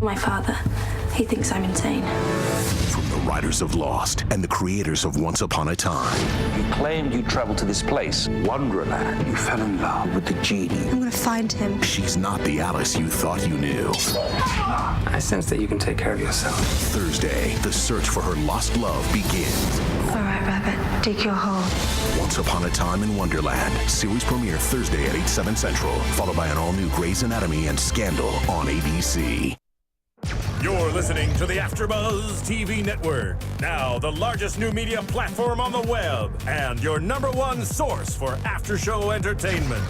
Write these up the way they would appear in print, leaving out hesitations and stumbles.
My father, he thinks I'm insane. From the writers of Lost and the creators of Once Upon a Time. You claimed you traveled to this place, Wonderland. You fell in love with the genie. I'm gonna find him. She's not the Alice you thought you knew. I sense that you can take care of yourself. Thursday, the search for her lost love begins. All right, Rabbit, dig your hole. Once Upon a Time in Wonderland. Series premiere Thursday at 8/7 Central. Followed by an all-new Grey's Anatomy and Scandal on ABC. You're listening to the AFTERBUZZ TV network. Now, the largest new media platform on the web and your #1 source for after-show entertainment.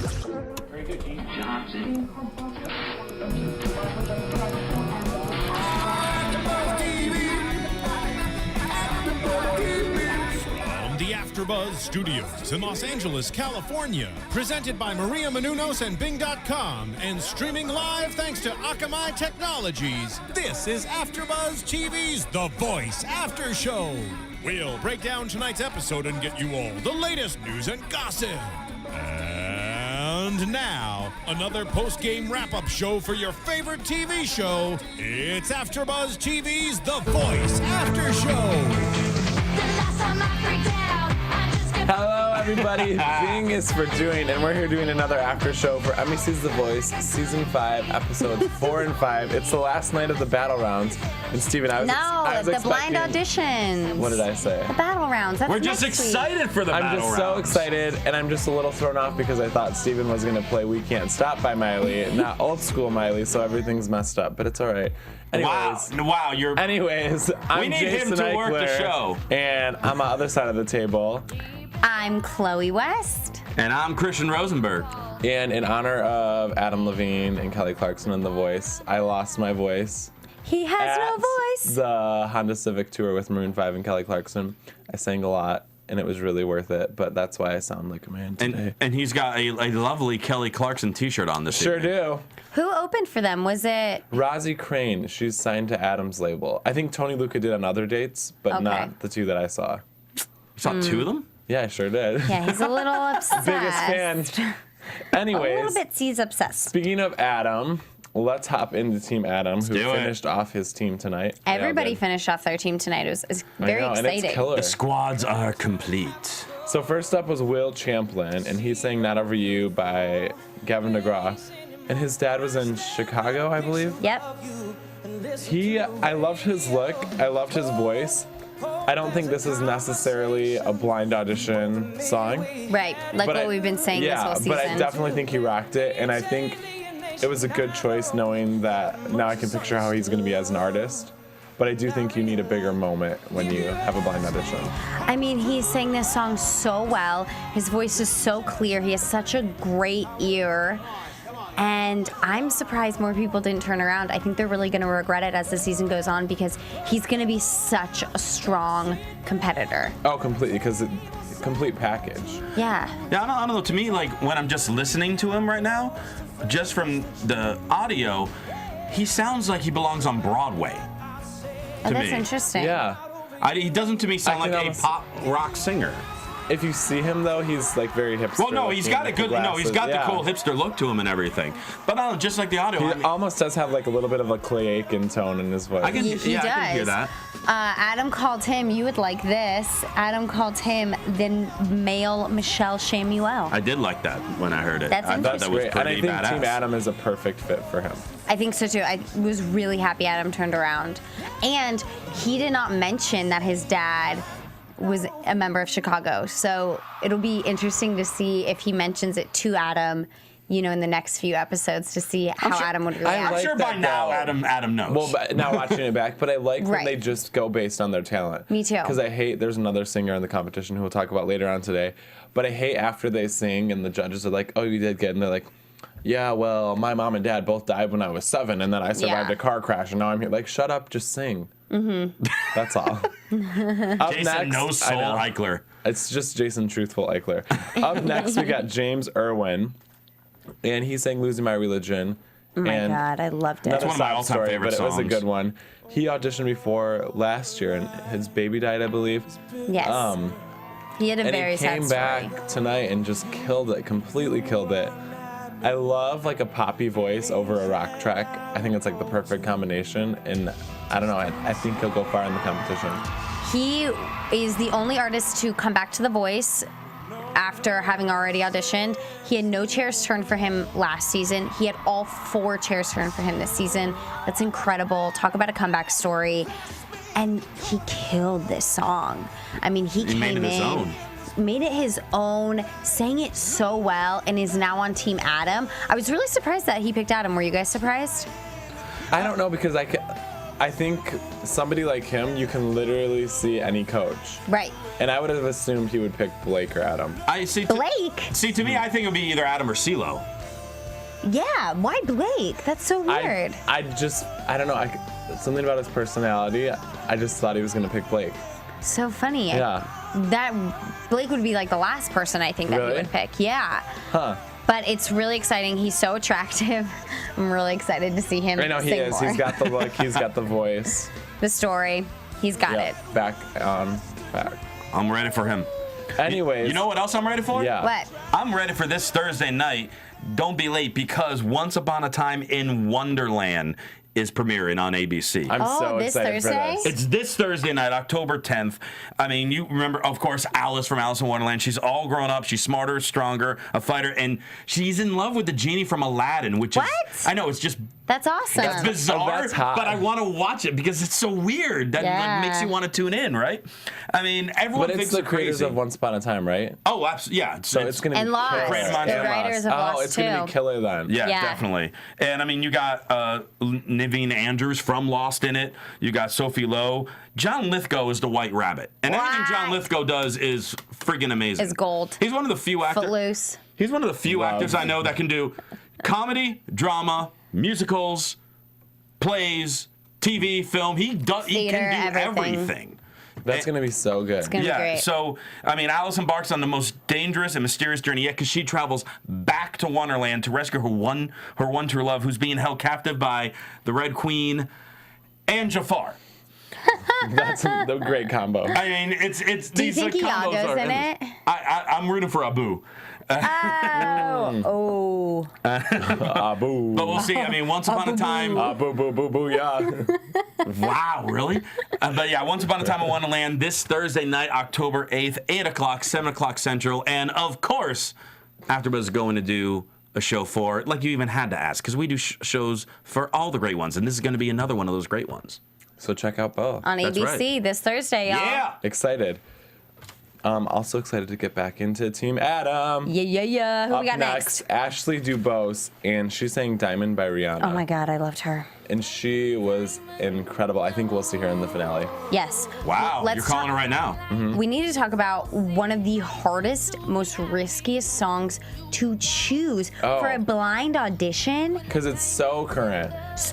From the AFTERBUZZ Studios in Los Angeles, California, presented by Maria Menounos and Bing.com, and streaming live thanks to Akamai Technologies. This is AFTERBUZZ TV's The Voice After Show. We'll break down tonight's episode and get you all the latest news and gossip. And now, another post-game wrap-up show for your favorite TV show. It's AFTERBUZZ TV's The Voice After Show. Hello, everybody. Bing is for doing, and we're here doing another after show for MEC's The Voice, Season 5, Episodes 4 and 5. It's the last night of the battle rounds. And Steven, I was the blind auditions. What did I say? The battle rounds. That's We're just next week. excited for the battle rounds. I'm just so excited, and I'm just a little thrown off because I thought Steven was going to play We Can't Stop by Miley, not old school Miley, so everything's messed up, but it's all right. Anyways, wow, I'm we need Jason him to Ikeler, work the show. And on the other side of the table. I'm Chloe West. And I'm Christian Rosenberg. And in honor of Adam Levine and Kelly Clarkson and The Voice, I lost my voice. He has no voice. The Honda Civic tour with Maroon 5 and Kelly Clarkson. I sang a lot, and it was really worth it, but that's why I sound like a man today. And he's got a lovely Kelly Clarkson t-shirt on this Sure evening. do. Who opened for them? Was it? Rosie Crane. She's signed to Adam's label. I think Tony Luca did on other dates, but not the two that I saw. You saw two of them? Yeah, I sure did. Yeah, he's a little obsessed. Biggest fan. Anyways. A little bit C's obsessed. Speaking of Adam, let's hop into Team Adam, who finished off his team tonight. Everybody finished off their team tonight. It was very exciting. And it's killer. The squads are complete. So first up was Will Champlin, and he sang Not Over You by Gavin DeGraw. And his dad was in Chicago, I believe. Yep. I loved his look. I loved his voice. I don't think this is necessarily a blind audition song. Right, like what we've been saying this whole season. But I definitely think he rocked it, and I think it was a good choice knowing that now I can picture how he's going to be as an artist. But I do think you need a bigger moment when you have a blind audition. I mean, he sang this song so well. His voice is so clear. He has such a great ear. And I'm surprised more people didn't turn around. I think they're really going to regret it as the season goes on because he's going to be such a strong competitor. Oh, completely, because complete package. Yeah. Yeah, I don't know. To me, like, when I'm just listening to him right now, just from the audio, he sounds like he belongs on Broadway. Oh, that's interesting. Yeah. He doesn't, to me, sound like a pop rock singer. If you see him though, he's like very hipster. Well, no, he's got a good, he's got the cool hipster look to him and everything. But just like the audio, he almost does have like a little bit of a Clay Aiken tone in his voice. I can hear that. Adam called him, you would like this, Adam called him the male Michelle Shamuel. I did like that when I heard it. That's I thought that was great. pretty And I think badass. Team Adam is a perfect fit for him. I think so too. I was really happy Adam turned around. And he did not mention that his dad was a member of Chicago. So it'll be interesting to see if he mentions it to Adam, you know, in the next few episodes to see how Adam would react. I'm sure by now Adam knows. Well, but now watching it back, but I like when they just go based on their talent. Me too. Because I hate, there's another singer in the competition who we'll talk about later on today, but I hate after they sing and the judges are like, oh, you did good, and they're like, yeah, well, my mom and dad both died when I was 7, and then I survived a car crash, and now I'm here. Like, shut up, just sing. Mm-hmm. That's all. Jason No Soul Ikeler. It's just Jason Truthful Ikeler. Up next, we got James Irwin, and he sang Losing My Religion. Oh my God, I loved it. That's one of my all-time favorite but songs. It was a good one. He auditioned before last year, and his baby died, I believe. Yes. He had a very sad story. And he came back tonight and just killed it, completely killed it. I love like a poppy voice over a rock track. I think it's like the perfect combination, and I don't know. I think he'll go far in the competition. He is the only artist to come back to The Voice after having already auditioned. He had no chairs turned for him last season. He had all 4 chairs turned for him this season. That's incredible. Talk about a comeback story. And he killed this song. I mean, he came made it his in, own. made it his own, sang it so well, and is now on Team Adam. I was really surprised that he picked Adam. Were you guys surprised? I don't know, because I think somebody like him, you can literally see any coach. Right. And I would have assumed he would pick Blake or Adam. I see. Blake? See, to me, I think it would be either Adam or CeeLo. Yeah, why Blake? That's so weird. I don't know. Something about his personality, I just thought he was going to pick Blake. So funny. Yeah. That Blake would be like the last person I think that Really? he would pick. Yeah. Huh. But it's really exciting. He's so attractive. I'm really excited to see him I know he sing is. more. He's got the look. He's got the voice. The story. He's got Yep. it. Back on back. I'm ready for him. Anyways. You know what else I'm ready for? Yeah. What? I'm ready for this Thursday night. Don't be late, because Once Upon a Time in Wonderland is premiering on ABC. I'm so this excited Thursday? for this. It's this Thursday night, October 10th. I mean, you remember, of course, Alice from Alice in Wonderland. She's all grown up. She's smarter, stronger, a fighter, and she's in love with the genie from Aladdin, which What? is, I know, it's just That's awesome. it's bizarre, that's hot. but I want to watch it because it's so weird. That Yeah. makes you want to tune in, right? I mean, everyone But it's thinks the they're creators crazy. of Once Upon a Time, right? Oh, absolutely. Yeah. So it's going to be And Lost. Great The minds think writers of Oh, Lost it's going to too. be killer then. Yeah, Yeah. definitely. And I mean, you got Naveen Andrews from Lost in it. You got Sophie Lowe. John Lithgow is the White Rabbit, and everything John What? Lithgow does is friggin' amazing. Is gold. He's one of the few actors. Footloose. He's one of the few Love. actors I know that can do comedy, drama, musicals, plays, TV, film. He can Theater, do everything. everything. That's going to be so good. It's gonna be great. So, I mean, Alice embarks on the most dangerous and mysterious journey yet, because she travels back to Wonderland to rescue her one true love, who's being held captive by the Red Queen and Jafar. That's a great combo. I mean, it's Do you these think combos Iago's are in it? I'm rooting for Abu. Oh. Abu. But we'll see. I mean, Once Upon a Time. Boo, boo, boo, boo, yeah. Wow, really? But yeah, Once Upon a Time in Wonderland this Thursday night, October 8th, 8 o'clock, 7 o'clock Central. And of course, AfterBuzz is going to do a show for, like you even had to ask, because we do shows for all the great ones. And this is going to be another one of those great ones. So check out both. On That's ABC right. this Thursday, y'all. Yeah. Excited. Also excited to get back into Team Adam. Yeah. Who Up we got next? Ashley Dubose, and she sang Diamond by Rihanna. Oh my God, I loved her. And she was incredible. I think we'll see her in the finale. Yes. Wow, Let's you're calling talk- it right now. We need to talk about one of the hardest, most riskiest songs to choose for a blind audition. Because it's so current.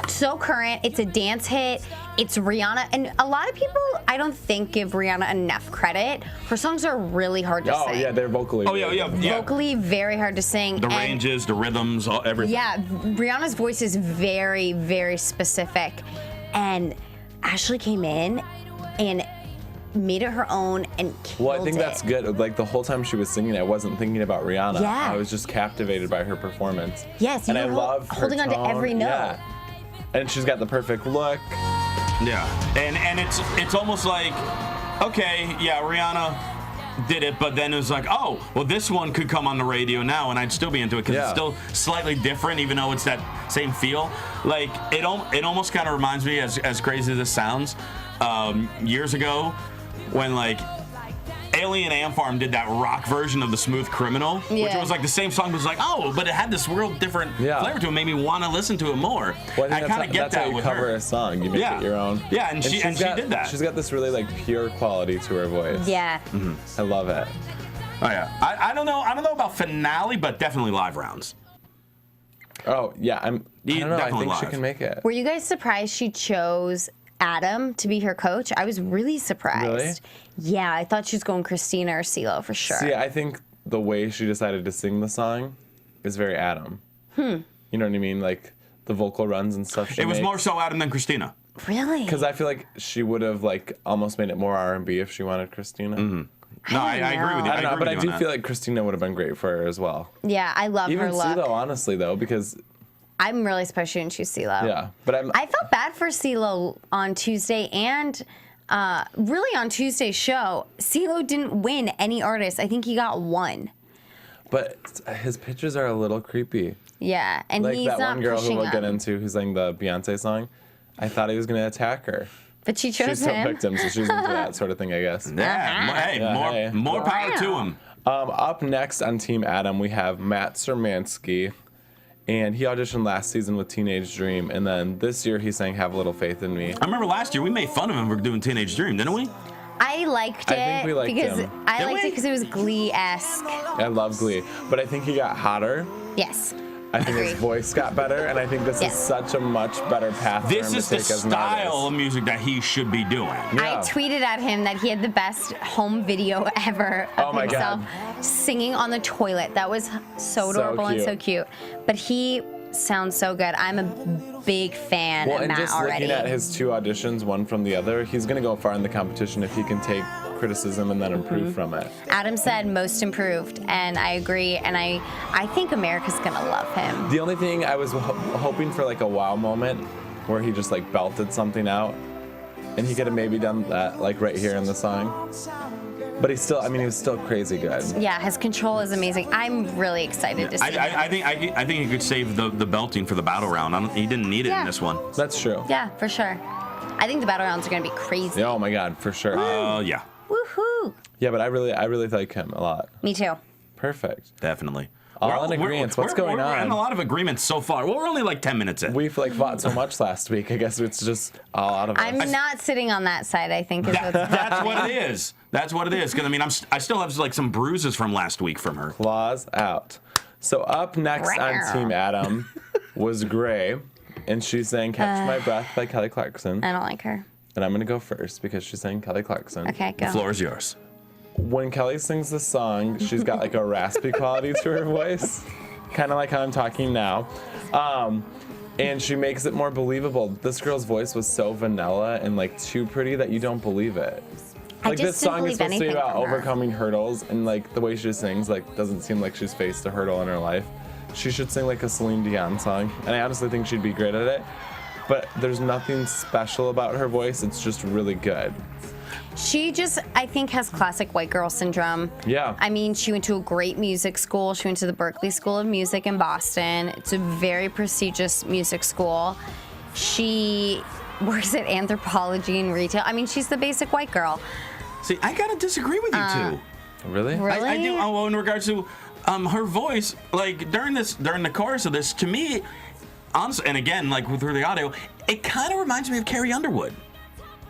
So current. It's a dance hit. It's Rihanna. And a lot of people, I don't think, give Rihanna enough credit. Her songs are really hard to Oh, sing. yeah, they're vocally. Oh, yeah. Vocally, very hard to sing. The And ranges, the rhythms, everything. yeah, Rihanna's voice is very, very specific. And Ashley came in and made it her own and killed Well, I think it. that's good. Like, the whole time she was singing, I wasn't thinking about Rihanna. Yeah. I was just captivated by her performance. Yes, and you I were love her holding on to tone. every note. Yeah. And she's got the perfect look. Yeah, and it's almost like, okay, yeah, Rihanna did it, but then it was like, oh, well, this one could come on the radio now, and I'd still be into it because it's Yeah. still slightly different, even though it's that same feel. Like it almost kind of reminds me, as crazy as this sounds, years ago when like Alien Ant Farm did that rock version of the Smooth Criminal, which Yeah. was like the same song, but it was like, oh, but it had this real different flavor to it, made me want to listen to it more. Well, I kind of get that's how that you with cover her. a song. You make Yeah. it your own. Yeah, and she she's got- did that. She's got this really like pure quality to her voice. Yeah. I love it. Oh yeah, I don't know about finale, but definitely live rounds. Oh yeah, I don't know. I Definitely think she live. can make it. Were you guys surprised she chose Adam to be her coach? I was really surprised. Really? Yeah, I thought she was going Christina or CeeLo for sure. See, I think the way she decided to sing the song is very Adam. You know what I mean? Like the vocal runs and stuff. It was more so Adam than Christina. Really? because I feel like she would have like almost made it more R&B if she wanted Christina. No, I agree with you. I don't know, but I do that. feel like Christina would have been great for her as well. Yeah, I love Even her look. CeeLo, honestly, though, because I'm really surprised she didn't choose CeeLo. yeah, but I felt bad for CeeLo on Tuesday and really on Tuesday's show. CeeLo didn't win any artist. I think he got one. But his pictures are a little creepy. Yeah, and Like he's that not one girl who pushing we'll get them. into who sang the Beyonce song. I thought he was going to attack her. But she She chose still him. picked him, so she's into that sort of thing, I guess. Yeah, hey, Yeah, hey. more power to him. Up next on Team Adam, we have Matt Szymanski. And he auditioned last season with Teenage Dream. And then this year he sang Have a Little Faith in Me. I remember last year we made fun of him for doing Teenage Dream, didn't we? I liked it I think we liked because him. I Did liked we? it because it was Glee-esque. I love Glee. But I think he got hotter. Yes. I think his Agreed. voice got better. And I think this Yes. is such a much better path for This him is to the take as an style of artist. music that he should be doing. Yeah. I tweeted at him that he had the best home video ever of Oh my himself God. singing on the toilet. That was so So adorable and so cute. cute. But he sounds so good. I'm a big fan Well, of and Matt just already. looking at his two auditions, one from the other, he's going to go far in the competition if he can take criticism and then improve Mm-hmm. from it. Adam said most improved, and I agree. And I think America's gonna love him. The only thing I was hoping for like a wow moment where he just like belted something out, and he could have maybe done that like right here in the song. But he was still crazy good. Yeah, his control is amazing. I'm really excited to see him. I think he could save the belting for the battle round. He didn't need it Yeah. in this one. That's true. Yeah, for sure. I think the battle rounds are gonna be crazy. Yeah, oh my God, for sure. Yeah, Woohoo! Yeah, but I really like him a lot. Me too. Perfect. definitely. All in agreement. What's going We're in on? a lot of agreements so far. Well, we're only like 10 minutes in. We've like fought so much last week. I guess it's just all out of us. I'm not sitting on that side. I think is what's That's what it is. That's what it is. Because I mean, I still have like some bruises from last week from her. Claws out. So up next on Team Adam was Gray, and she sang "Catch My Breath" by Kelly Clarkson. I don't like her. And I'm gonna go first because she sang Kelly Clarkson. Okay, go. The floor is yours. When Kelly sings this song, she's got like a raspy quality to her voice, kind of like how I'm talking now. And she makes it more believable. This girl's voice was so vanilla and like too pretty that you don't believe it. I Like just this song didn't is supposed to be believe about anything from her. overcoming hurdles, and like the way she sings like doesn't seem like she's faced a hurdle in her life. She should sing like a Celine Dion song, and I honestly think she'd be great at it. But there's nothing special about her voice. It's just really good. She just, I think, has classic white girl syndrome. Yeah. I mean, she went to a great music school. She went to the Berklee School of Music in Boston. It's a very prestigious music school. She works at Anthropology and retail. I mean, she's the basic white girl. See, I gotta disagree with you two. Really? Really? I do. Oh, well, in regards to her voice, like during the chorus of this, to me, honestly, and again, like through the audio, it kind of reminds me of Carrie Underwood.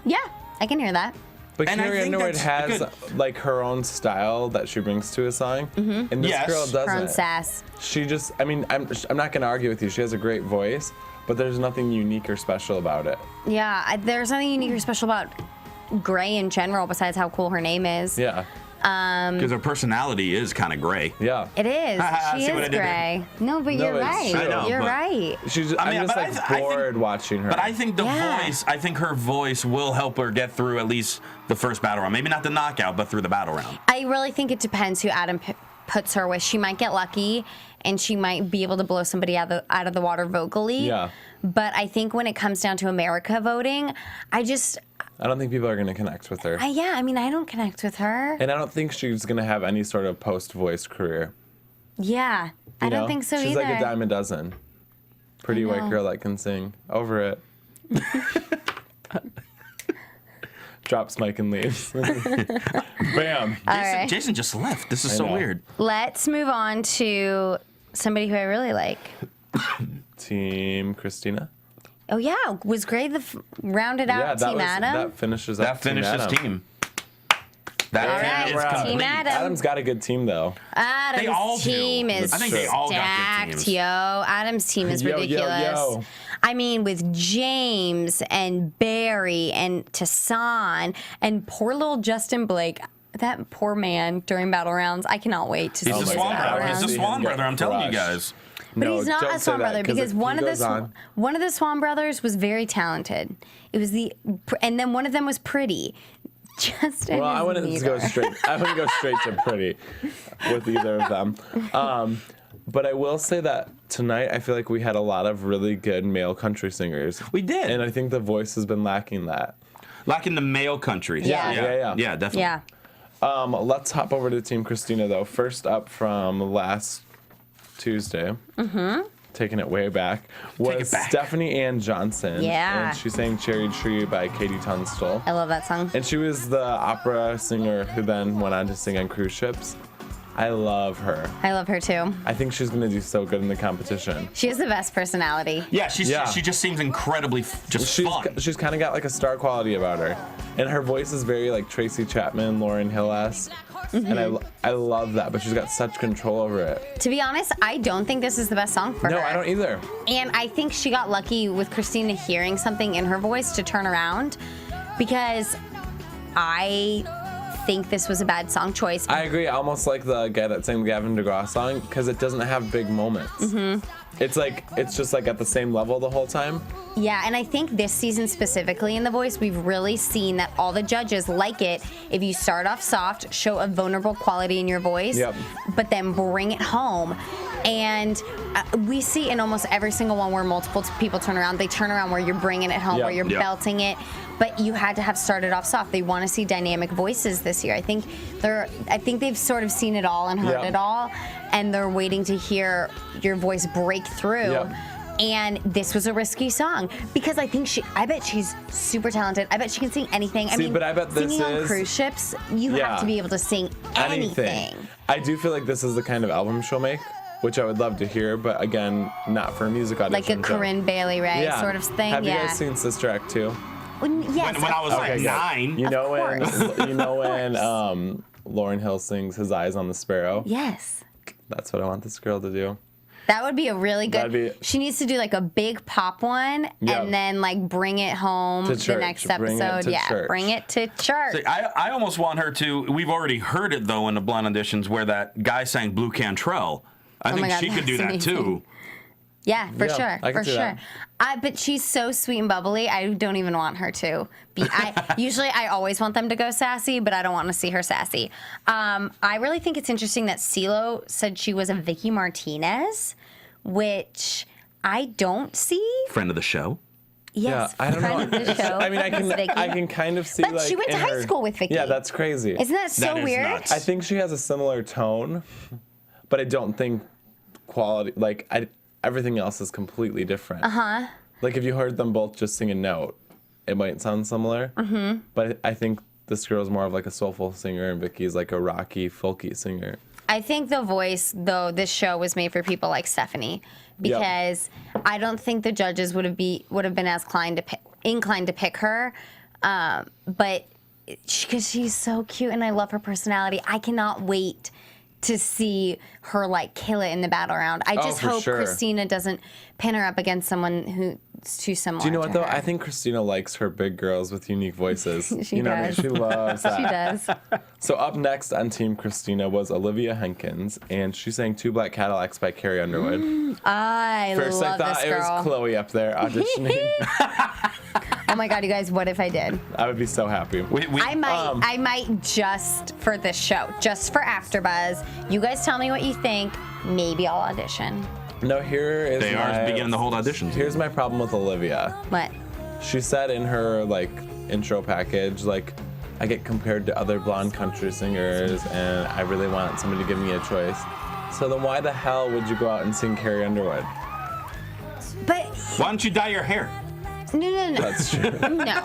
Yeah, I can hear that. But And I Carrie think Underwood that's has good. like her own style that she brings to a song, and this Yes. girl doesn't. Her own sass. She just, I mean, I'm not gonna argue with you. She has a great voice, but there's nothing unique or special about it. Yeah, there's nothing unique or special about Gray in general besides how cool her name is. Yeah, Because her personality is kind of gray. yeah. It is. She See what I is did there? Gray. No, but No, you're it's right. true. I know, You're but- right. She's, I mean, I'm just but like I think- bored watching her. But I think the Yeah. voice, I think her voice will help her get through at least the first battle round. Maybe not the knockout, but through the battle round. I really think it depends who Adam puts her with. She might get lucky, and she might be able to blow somebody out of the water vocally. Yeah. But I think when it comes down to America voting, I don't think people are gonna connect with her, I mean, I don't connect with her. and I don't think she's gonna have any sort of post-voice career. Yeah, I you don't know? think so She's either. like a dime a dozen. Pretty white girl that can sing. Over it. Drops mic and leaves. Bam. right. Jason just left. This is I so know. weird. Let's move on to somebody who I really like. Team Christina. Oh yeah, was Gray rounded out Team Adam? That finishes up That finishes Team Adam. team. That All team right, is Round. Team complete. Adam. Adam's got a good team though. Adam's They all do. team is I think they all got good stacked, teams. yo. Adam's team is Yo, yo, ridiculous. yo. I mean, with James and Barry and Tassan and poor little Justin Blake. That poor man during battle rounds. I cannot wait to see He's his a swan battle brother. He's rounds. a swan brother. I'm telling you guys. But No, he's not don't a say Swan that, brother because if one he of goes on- one of the Swan brothers was very talented. It was and then one of them was pretty. Justin. Well, I is wouldn't neither. go straight. I wouldn't go straight to pretty with either of them. But I will say that tonight I feel like we had a lot of really good male country singers. We did. And I think The Voice has been lacking that. Lacking the male country. Yeah. Yeah. definitely. Yeah. Let's hop over to Team Christina, though. First up from last Tuesday, taking it way back, was it back. Stephanie Ann Johnson. Yeah. And she sang Cherry Tree by Katie Tunstall. I love that song. And she was the opera singer who then went on to sing on cruise ships. I love her. I love her too. I think she's going to do so good in the competition. She has the best personality. Yeah, Yeah. she just seems incredibly fun. She's kind of got like a star quality about her. And her voice is very like Tracy Chapman, Lauryn Hill-esque. And I love that, but she's got such control over it. To be honest, I don't think this is the best song for her. No, I don't either. And I think she got lucky with Christina hearing something in her voice to turn around, because I think this was a bad song choice. I agree. Almost like the guy that sang the Gavin DeGraw song, because it doesn't have big moments. It's just like at the same level the whole time. Yeah, and I think this season specifically in The Voice, we've really seen that all the judges like it if you start off soft, show a vulnerable quality in your voice, but then bring it home. And we see in almost every single one where multiple people turn around, they turn around where you're bringing it home, where you're belting it. But you had to have started off soft. They want to see dynamic voices this year. I think they've sort of seen it all and heard it all, and they're waiting to hear your voice break through. And this was a risky song because I bet she's super talented. I bet she can sing anything. I mean, but I bet this singing on is- cruise ships, you have to be able to sing anything. I do feel like this is the kind of album she'll make, which I would love to hear, but again, not for a music audition. Like a Corinne Bailey Ray sort of thing. Have you guys seen Sister Act 2? Yes, when I was like good. 9. You know course. when Lauryn Hill sings His Eyes on the Sparrow? Yes. That's what I want this girl to do. That would be a really That'd good. be- She needs to do like a big pop one and then like bring it home To the church. next Bring it episode. to Yeah, church. bring it to church. See, I almost want her to. We've already heard it though in the Blind Auditions where that guy sang Blue Cantrell. I think my God, she could do that's that amazing. too. Yeah, for Yeah, sure, I can for see sure. that. But she's so sweet and bubbly. I don't even want her to be. Usually, I always want them to go sassy, but I don't want to see her sassy. I really think it's interesting that CeeLo said she was a Vicky Martinez, which I don't see. Friend of the show. Yes, I don't friend know. of the show. I mean, I Vicky. can kind of see. But like she went to in high her- school with Vicky. Yeah, that's crazy. Isn't that so That is weird? nuts. I think she has a similar tone, but I don't think quality. Like everything else is completely different. Like if you heard them both just sing a note, it might sound similar. But I think this girl's more of like a soulful singer, and Vicky's like a rocky, folky singer. I think The Voice, though, this show was made for people like Stephanie, because I don't think the judges would have been as inclined to pick her, but because she's so cute and I love her personality, I cannot wait to see her like kill it in the battle round. I just for hope sure. Christina doesn't pin her up against someone who's too similar. Do you know what to though? her. I think Christina likes her big girls with unique voices. She you know, does. She loves that. She does. So up next on Team Christina was Olivia Henkins, and she sang Two Black Cadillacs by Carrie Underwood. I First I love thought this it girl. was Chloe up there auditioning. Oh my God, you guys! What if I did? I would be so happy. I might just for this show, just for AfterBuzz. You guys tell me what you think. Maybe I'll audition. No, here is They are beginning to hold auditions. Here's my problem with Olivia. What? She said in her like intro package, like, I get compared to other blonde country singers, and I really want somebody to give me a choice. So then why the hell would you go out and sing Carrie Underwood? But Why don't you dye your hair? no. That's true. No.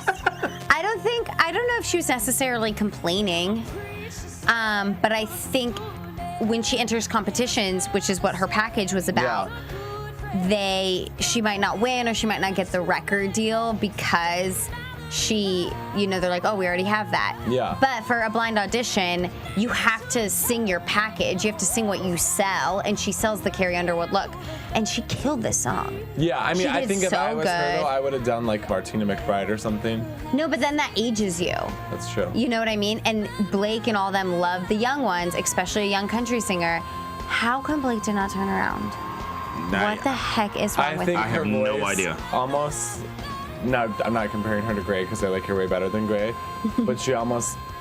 I don't know if she was necessarily complaining. But I think when she enters competitions, which is what her package was about, she might not win or she might not get the record deal because they're like, oh, we already have that. Yeah. But for a blind audition, you have to sing your package. You have to sing what you sell, and she sells the Carrie Underwood look. And she killed this song. Yeah, I mean, She I did think if so I was her, good. though, I would have done like Martina McBride or something. No, but then that ages you. That's true. You know what I mean? And Blake and all them love the young ones, especially a young country singer. How come Blake did not turn around? What the heck is wrong I with think him? I have her no voice idea. almost now I'm not comparing her to Gray because I like her way better than Gray, but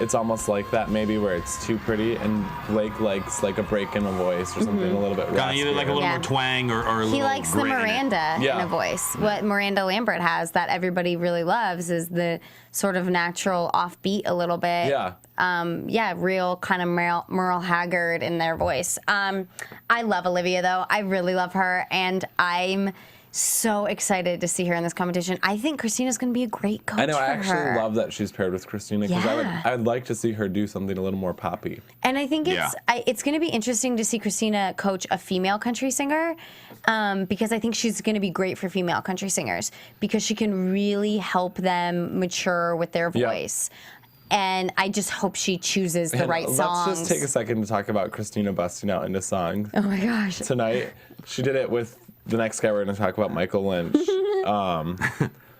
it's almost like that maybe where it's too pretty, and Blake likes like a break in the voice or something a little bit raspy. Either like a little more twang or a little. He likes the grit in it. Miranda in a voice. What Miranda Lambert has that everybody really loves is the sort of natural offbeat a little bit. Yeah. Real kind of Merle Haggard in their voice. I love Olivia though. I really love her, and I'm so excited to see her in this competition. I think Christina's going to be a great coach. I know. for I actually her. love that she's paired with Christina because I'd like to see her do something a little more poppy. And I think it's going to be interesting to see Christina coach a female country singer because I think she's going to be great for female country singers because she can really help them mature with their voice. And I just hope she chooses the right songs. Let's just take a second to talk about Christina busting out into song. Oh my gosh. Tonight, she did it with the next guy we're going to talk about, Michael Lynch.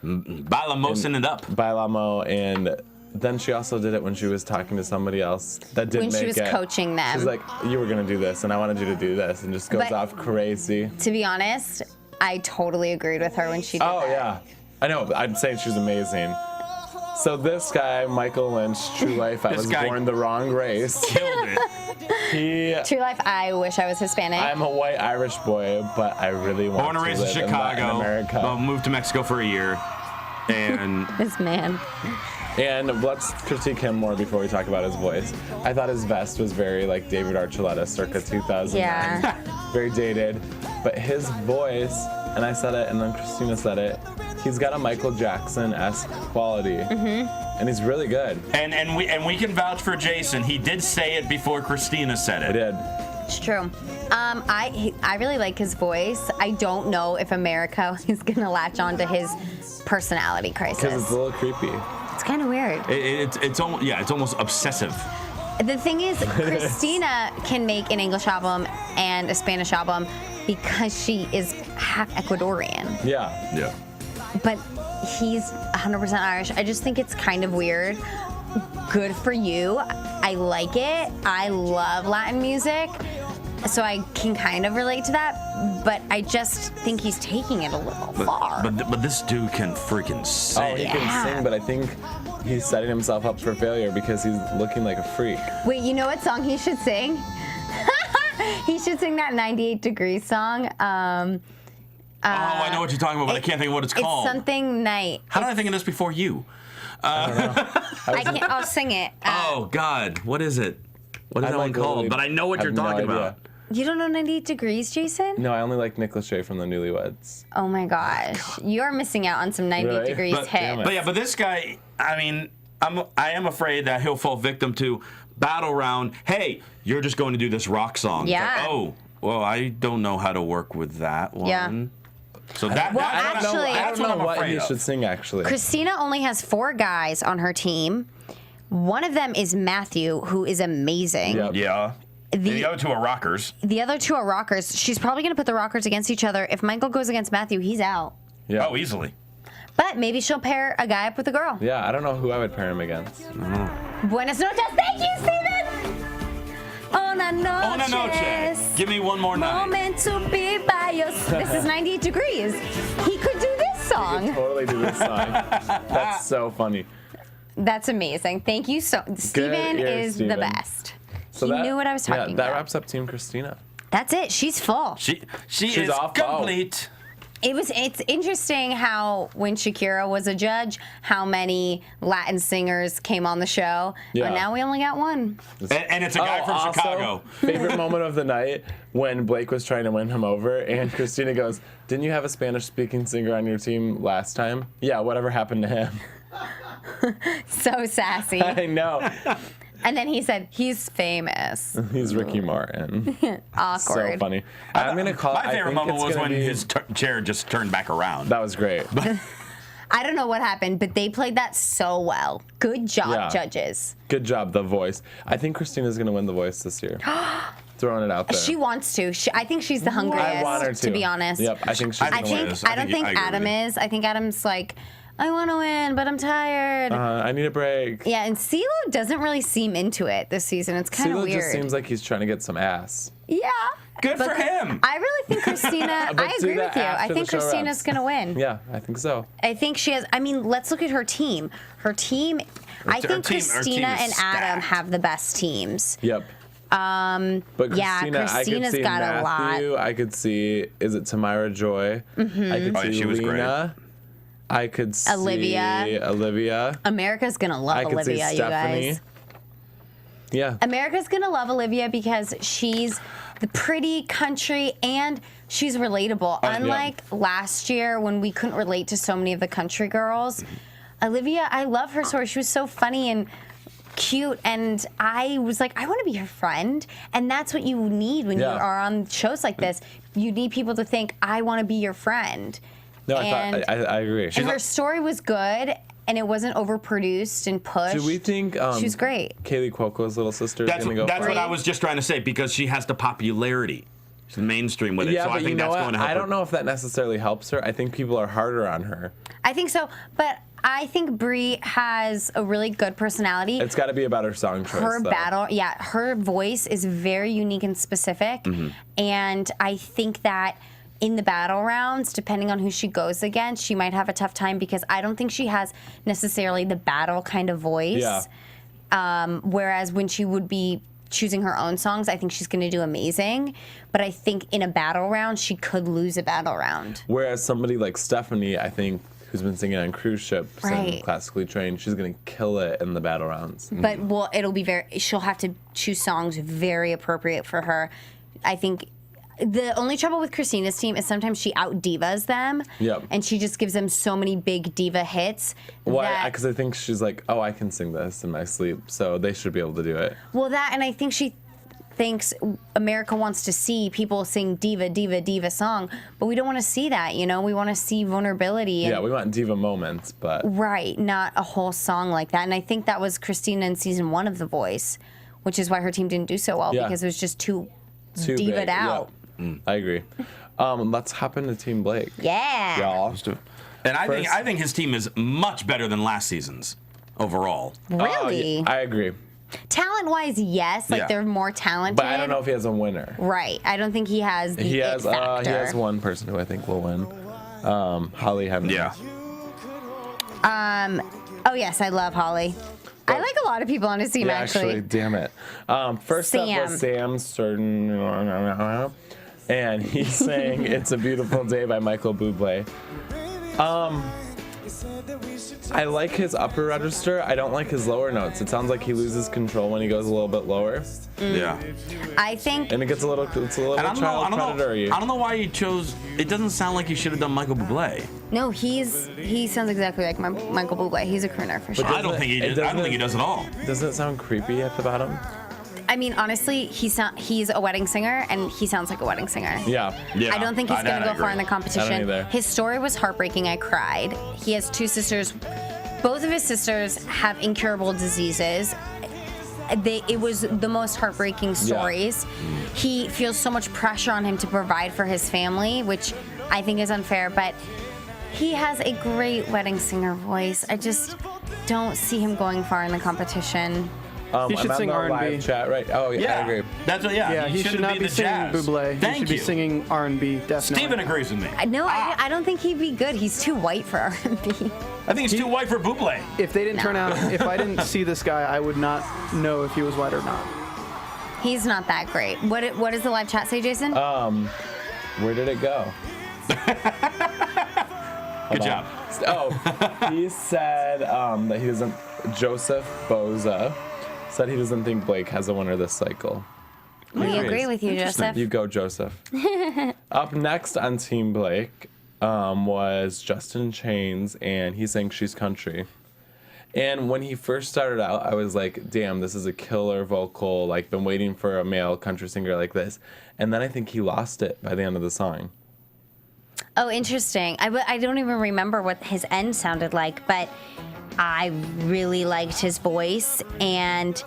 Bailamos it up. Bailamo, and then she also did it when she was talking to somebody else that didn't make it. When she was coaching them. She's like, you were going to do this, and I wanted you to do this, and just goes off crazy. To be honest, I totally agreed with her when she did that. Oh, yeah. I know. I'd say she's amazing. So this guy, Michael Lynch, True Life, I was born the wrong race. Killed it. True Life, I wish I was Hispanic. I'm a white Irish boy, but I really want Born and to raised live in Chicago. in America. Well, moved to Mexico for a year. And this man. And let's critique him more before we talk about his voice. I thought his vest was very like David Archuleta circa 2009. Yeah. Very dated. But his voice, and I said it and then Christina said it, he's got a Michael Jackson-esque quality. And he's really good. And we can vouch for Jason. He did say it before Christina said it. I did. It's true. I really like his voice. I don't know if America is going to latch on to his personality crisis. Because it's a little creepy. It's kind of weird. It's almost obsessive. The thing is, Christina can make an English album and a Spanish album because she is half Ecuadorian. Yeah. But he's 100% Irish. I just think it's kind of weird. Good for you. I like it. I love Latin music. So I can kind of relate to that, but I just think he's taking it a little far. But this dude can freaking sing. Oh, he can sing, but I think he's setting himself up for failure because he's looking like a freak. Wait, you know what song he should sing? He should sing that 98 Degrees song. I know what you're talking about, but I can't think of what it's called. It's something night. How did I think of this before you? I can't. I'll sing it. Oh God, what is it? What is that one called? But I know what you're talking about. You don't know 98 Degrees, Jason? No, I only like Nick Lachey from the Newlyweds. Oh my gosh, you're missing out on some 98 Degrees hits. But this guy, I mean, I am afraid that he'll fall victim to battle round. Hey, you're just going to do this rock song. Yeah. It's like, oh, well, I don't know how to work with that one. Yeah. So I that's don't what know I'm what afraid he of. should sing, actually. Christina only has 4 guys on her team. One of them is Matthew, who is amazing. Yep. Yeah. The other 2 are rockers. The other 2 are rockers. She's probably going to put the rockers against each other. If Michael goes against Matthew, he's out. Yeah. Oh, easily. But maybe she'll pair a guy up with a girl. Yeah, I don't know who I would pair him against. Buenas noches. Thank you, Steven. Una noches. Give me one more night. Moment to be by your... This is 98 Degrees. He could do this song. Totally do this song. That's so funny. That's amazing. Thank you so... Steven is the best. So he knew what I was talking about. That wraps up Team Christina. That's it. She's full. She's is off complete. It's interesting how when Shakira was a judge, how many Latin singers came on the show. Yeah. But now we only got one. And it's a guy from also, Chicago. Favorite moment of the night when Blake was trying to win him over and Christina goes, didn't you have a Spanish-speaking singer on your team last time? Yeah, whatever happened to him? So sassy. I know. And then he said, he's famous. He's Ricky Martin. Awkward. So funny. I'm going to call My favorite moment was when his chair just turned back around. That was great. I don't know what happened, but they played that so well. Good job, judges. Good job, The Voice. I think Christina's going to win The Voice this year. Throwing it out there. She wants to. I think she's the hungriest, I want her to be honest. Yep, I think she's I going to win. don't think Adam is. I think Adam's like, I want to win, but I'm tired. I need a break. Yeah, and CeeLo doesn't really seem into it this season. It's kind of weird. CeeLo just seems like he's trying to get some ass. Yeah. Good for him. I really think Christina. But I do agree that with you. I after think the show Christina's wraps. gonna win. Yeah, I think so. I think she has. I mean, let's look at her team. Her team. I think team- her team Christina is and Adam stacked. have the best teams. Yep. But yeah, Christina, I could Christina's see got a lot. Matthew. I could see. Is it Tamira Joy? Mm-hmm. I could Oh, yeah, see she was great. Lena. I could see Olivia. America's gonna love I could Olivia, see you Stephanie. guys. Yeah. America's gonna love Olivia because she's the pretty country and she's relatable. Unlike last year when we couldn't relate to so many of the country girls, Olivia, I love her story. She was so funny and cute, and I was like, I want to be her friend, and that's what you need when you are on shows like this. You need people to think, I want to be your friend. No, And- I agree. And her story was good, and it wasn't overproduced and pushed. Do we think she was great? Kaylee Cuoco's little sister is That's going to go that's for what it? I was just trying to say because she has the popularity. She's mainstream with it. Yeah, so but I think you know that's what? going to help I her. don't know if that necessarily helps her. I think people are harder on her. I think so, but I think Brie has a really good personality. It's got to be about her song choice. Her though. battle, her voice is very unique and specific, Mm-hmm. and I think that in the battle rounds, depending on who she goes against, she might have a tough time because I don't think she has necessarily the battle kind of voice. Yeah. Whereas when she would be choosing her own songs, I think she's going to do amazing. But I think in a battle round, she could lose a battle round. Whereas somebody like Stephanie, I think, who's been singing on cruise ships and Right. classically trained, she's going to kill it in the battle rounds. But it'll be she'll have to choose songs very appropriate for her. I think the only trouble with Christina's team is sometimes she out divas them. Yep. And she just gives them so many big diva hits. Why? that- Because I think she's like, oh, I can sing this in my sleep, so they should be able to do it. Well, and I think she thinks America wants to see people sing diva song, but we don't want to see that, you know? We want to see vulnerability. Yeah, we want diva moments, but Right, not a whole song like that. And I think that was Christina in season 1 of The Voice, which is why her team didn't do so well, Yeah. because it was just too too diva'd big. out. Yeah. I agree. Let's hop into Team Blake. Yeah. Y'all. And I First- think his team is much better than last season's overall. Really? I agree. Talent-wise, yes. Like, Yeah. they're more talented. But I don't know if he has a winner. Right. I don't think he has the He it has factor. he has one person who I think will win. Holly Henry. Yeah. Oh, yes, I love Holly. I like a lot of people on his team, Yeah, actually. damn it. First up was Sam Certain, and he's saying "It's a Beautiful Day" by Michael Bublé. I like his upper register. I don't like his lower notes. It sounds like he loses control when he goes a little bit lower, Yeah. I think and it's a little And I child don't know. predator-y. I don't know why he chose. It doesn't sound like he should have done Michael Bublé. no. He sounds exactly like Michael Bublé. He's a crooner for sure. I don't think he it did. I don't think he doesn't- does at all. Doesn't it sound creepy at the bottom? I mean, honestly, he's a wedding singer, and he sounds like a wedding singer. Yeah. Yeah. I don't think he's going to go far in the I don't competition. either. His story was heartbreaking. I cried. He has 2 sisters. Both of his sisters have incurable diseases. It was the most heartbreaking stories. He feels so much pressure on him to provide for his family, which I think is unfair, but he has a great wedding singer voice. I just don't see him going far in the competition. He should I'm sing on the R&B. live chat, right? Oh, yeah, I agree. That's what. Yeah, he should shouldn't not be be the singing jazz. Bublé. He Thank should you. be singing R&B, definitely. Steven agrees with me. No, I don't think he'd be good. He's too white for R&B. I think he's too white for Bublé. If they didn't turn out, if I didn't see this guy, I would not know if he was white or not. He's not that great. What does the live chat say, Jason? Where did it go? Good job. Oh, he said that he doesn't. Joseph Boza said he doesn't think Blake has a winner this cycle. we agree with you, Joseph. You go, Joseph. Up next on Team Blake was Justin Chains, and he sang "She's Country." And when he first started out, I was like, damn, this is a killer vocal. Like, been waiting for a male country singer like this. And then I think he lost it by the end of the song. Oh, interesting. I don't even remember what his end sounded like, but I really liked his voice, and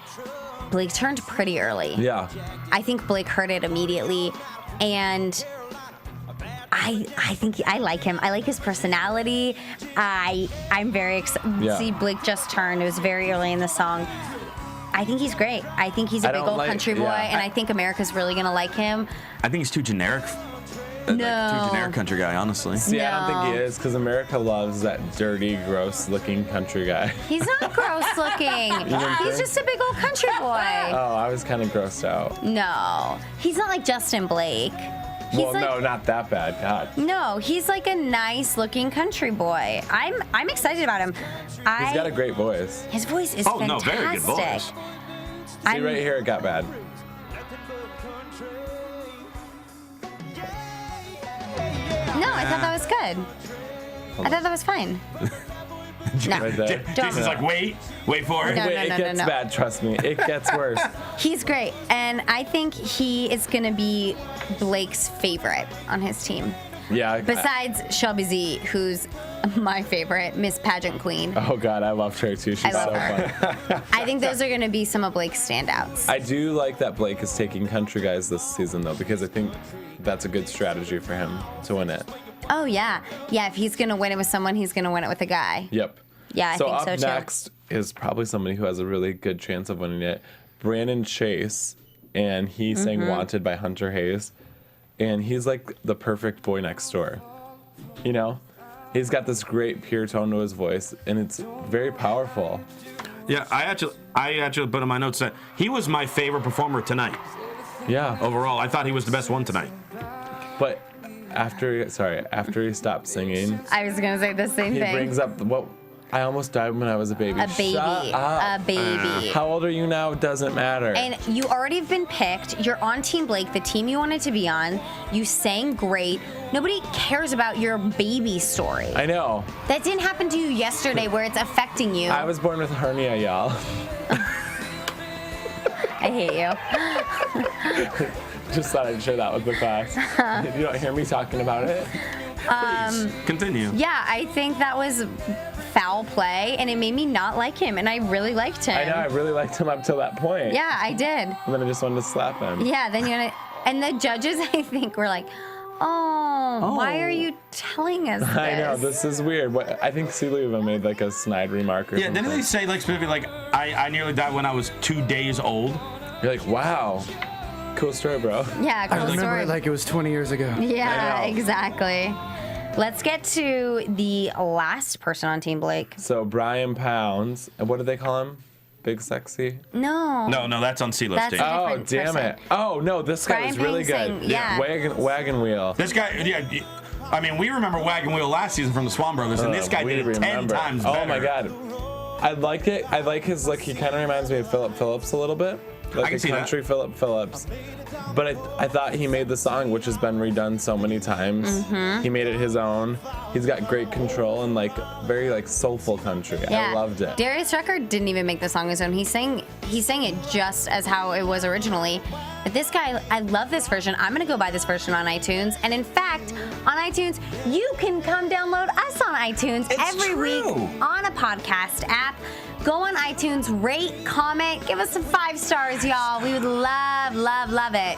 Blake turned pretty early. Yeah. I think Blake heard it immediately, and I think I like him. I like his personality. I'm very excited. Yeah. See, Blake just turned. It was very early in the song. I think he's great. I think he's a big old country boy, and I think America's really gonna like him. I think he's too generic. No. Too generic country guy, honestly. See, I don't think he is, because America loves that dirty, gross-looking country guy. He's not gross looking. He's just a big old country boy. Oh, I was kind of grossed out. No, he's not like Justin Blake. Well, no, not that bad. God. No, he's like a nice-looking country boy. I'm excited about him. He's got a great voice. His voice is fantastic. No, very good voice. See, right here, it got bad. No, I thought that was good. I thought that was fine. No, Right there. Jason's like, wait for it. No, Wait, it gets bad, trust me. It gets worse. He's great, and I think he is going to be Blake's favorite on his team. Yeah. Besides Shelby Z, who's my favorite, Miss Pageant Queen. Oh, God, I love her, too. She's love so her. fun. I think those are going to be some of Blake's standouts. I do like that Blake is taking country guys this season, though, because I think that's a good strategy for him to win it. Oh, yeah. Yeah, if he's going to win it with someone, he's going to win it with a guy. Yep. Yeah, I think so, too. So up next is probably somebody who has a really good chance of winning it, Brandon Chase, and he sang Wanted by Hunter Hayes, and he's like the perfect boy next door. You know? He's got this great pure tone to his voice, and it's very powerful. Yeah, I actually put in my notes that he was my favorite performer tonight. Yeah. Overall, I thought he was the best one tonight. But after he stopped singing, I was going to say the same he thing. brings up what I almost died when I was a baby. A baby. Shut up. A baby. How old are you now? Doesn't matter. And you already have been picked. You're on Team Blake, the team you wanted to be on. You sang great. Nobody cares about your baby story. I know. That didn't happen to you yesterday where it's affecting you. I was born with a hernia, y'all. I hate you. Just thought I'd share that with the class. You don't hear me talking about it? Please, continue. Yeah, I think that was foul play, and it made me not like him, and I really liked him. I know, I really liked him up till that point. Yeah, I did. And then I just wanted to slap him. Yeah, then and the judges, I think, were like, oh, why are you telling us this? I know, this is weird. I think Celia even made like a snide remark or something. Didn't they say like specifically like I nearly died when I was 2 days old? You're like, wow. Cool story, bro. Yeah, cool I remember story. it like it was 20 years ago. Yeah, I know. exactly. Let's get to the last person on Team Blake. So Brian Pounds, and what do they call him? Big Sexy? No. No, that's on CeeLo's That's team. a Oh, different damn person. it. Oh, no, this guy Brian was really Payne good. sang- yeah. Wagon Wheel. This guy, yeah. I mean, we remember Wagon Wheel last season from the Swan Brothers, and this guy We did it 10 remember. times better. Oh, my God. I like it. I like his, like, he kind of reminds me of Philip Phillips a little bit. Like I can a see that. country Philip Phillips. But I thought he made the song, which has been redone so many times. Mm-hmm. He made it his own. He's got great control and like very like soulful country. Yeah. I loved it. Darius Rucker didn't even make the song his own. He sang it just as how it was originally. But this guy, I love this version. I'm gonna go buy this version on iTunes. And in fact, on iTunes, you can come download us on iTunes every week on a podcast app. Go on iTunes, rate, comment, give us some 5 stars, y'all. We would love, love, love it.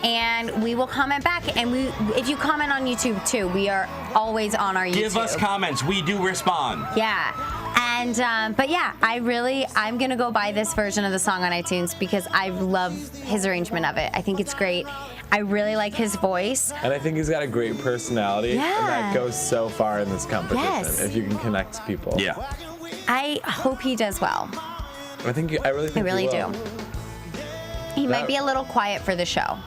And we will comment back. And if you comment on YouTube too, we are always on our YouTube. Give us comments. We do respond. Yeah. And, but yeah, I'm going to go buy this version of the song on iTunes because I love his arrangement of it. I think it's great. I really like his voice. And I think he's got a great personality. Yeah. And that goes so far in this competition. Yes. If you can connect people. Yeah. I hope he does well. I really think I really he will. do. He might be a little quiet for the show.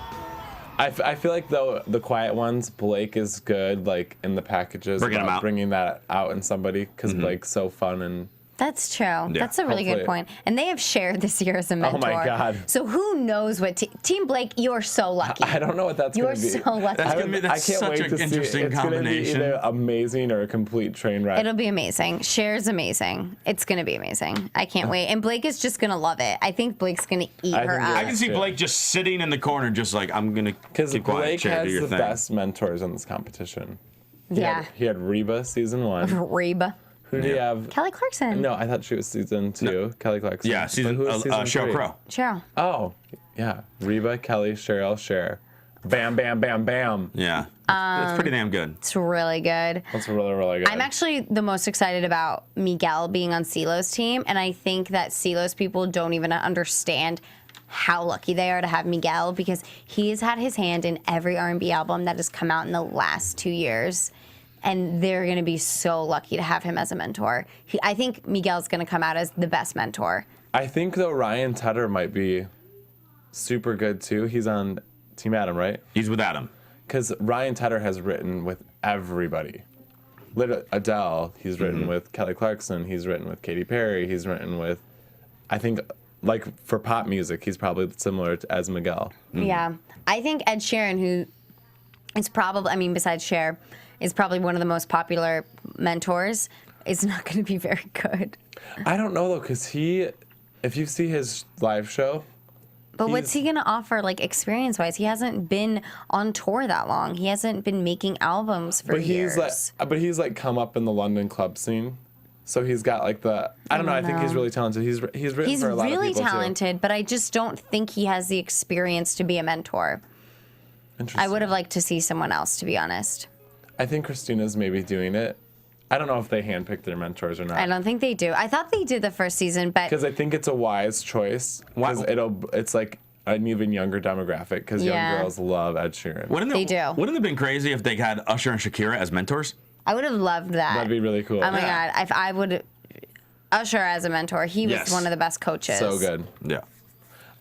I feel like though the quiet ones, Blake is good like in the packages about bringing that out in somebody because Blake's so fun and. That's true. That's a really good point. And they have shared this year as a mentor. Oh my God. So who knows what Team Blake? You're so lucky. I don't know what that's going to be. You're so lucky. That's such an interesting It's combination. going to be either amazing or a complete train wreck. It'll be amazing. Cher's amazing. It's going to be amazing. I can't wait. And Blake is just going to love it. I think Blake's going to eat her up. I can see Blake just sitting in the corner, just like, I'm going to keep quiet, Blake Cher, do has your the thing. best mentors in this competition. Yeah. He had Reba season 1. Reba. Who did he have? Kelly Clarkson. No, I thought she was season 2. Kelly Clarkson. Yeah, Who was season Sheryl 3? Crow. Cheryl. Oh, yeah. Reba, Kelly, Cheryl, Cher. Bam, bam, bam, bam. Yeah. It's pretty damn good. It's really good. That's really, really good. I'm actually the most excited about Miguel being on CeeLo's team, and I think that CeeLo's people don't even understand how lucky they are to have Miguel, because he's had his hand in every R&B album that has come out in the last 2 years, and they're going to be so lucky to have him as a mentor. I think Miguel's going to come out as the best mentor. I think, though, Ryan Tedder might be super good, too. He's on Team Adam, right? He's with Adam. Because Ryan Tedder has written with everybody. Adele, he's written with Kelly Clarkson, he's written with Katy Perry, he's written with, I think, like for pop music, he's probably similar as Miguel. Yeah. I think Ed Sheeran, who is probably, I mean, besides Cher, is probably one of the most popular mentors, is not going to be very good. I don't know, though, because if you see his live show, but what's he going to offer, like, experience-wise? He hasn't been on tour that long. He hasn't been making albums for years. But he's like come up in the London club scene, so he's got like I don't know. I think he's really talented. He's written for a lot of people really too. talented, but I just don't think he has the experience to be a mentor. Interesting. I would have liked to see someone else, to be honest. I think Christina's maybe doing it. I don't know if they handpicked their mentors or not. I don't think they do. I thought they did the first season, but because I think it's a wise choice. Because it's like an even younger demographic. Because young girls love Ed Sheeran. They do. Wouldn't it have been crazy if they had Usher and Shakira as mentors? I would have loved that. That'd be really cool. Oh my God, if I would Usher as a mentor, he was one of the best coaches. So good. Yeah.